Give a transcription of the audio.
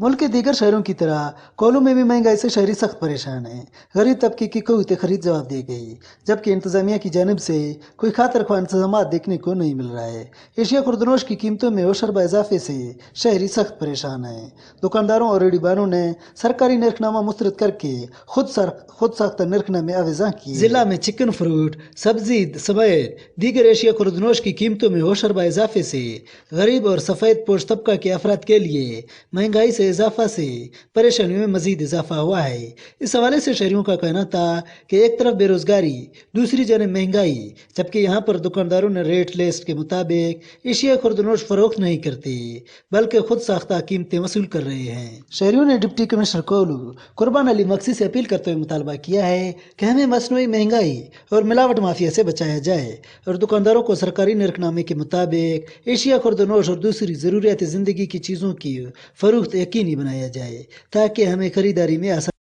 मुल्क के दीगर शहरों की तरह कोल्लू में भी महंगाई से शहरी सख्त परेशान हैं। गरीब तबके की क़व्वत खरीद जवाब दे गई, जबकि इंतजामिया की जानिब से कोई खातर ख्वाह इंतजाम देखने को नहीं मिल रहा है। एशिया खुर्दनोश की कीमतों में होशरबा इजाफे से शहरी सख्त परेशान हैं। दुकानदारों और रेडीबानों ने सरकारी नरखनामा मुस्तरद करके खुद साख्ता नरखनामे आवेज़ा किए। जिला में चिकन फ्रूट, सब्जी समेत दीगर एशिया खुर्दनोश की कीमतों में होशरबा इजाफे से गरीब और सफ़ेद पोश तबका के अफराद के लिए महंगाई से इजाफा से परेशानियों में मजीद इजाफा हुआ है। इस हवाले से शहरियों का कहना था कि एक तरफ बेरोजगारी, दूसरी जानब महंगाई, जबकि यहाँ पर दुकानदारों ने रेट लिस्ट के मुताबिक एशिया खुर्दनोश फरोख्त नहीं करते बल्कि खुद साख्ता कीमतें वसूल कर रहे हैं। शहरियों ने डिप्टी कमिश्नर कोल्लू कुर्बान अली मक्सी से अपील करते हुए मुतालबा किया है कि हमें मसनूई महंगाई और मिलावट माफिया से बचाया जाए और दुकानदारों को सरकारी नरखनामे के मुताबिक एशिया खुर्दनोश और दूसरी ज़रूरियात ज़िंदगी की चीज़ों की फरोख्त यकीनी बनाया जाए ताकि हमें खरीदारी में आसानी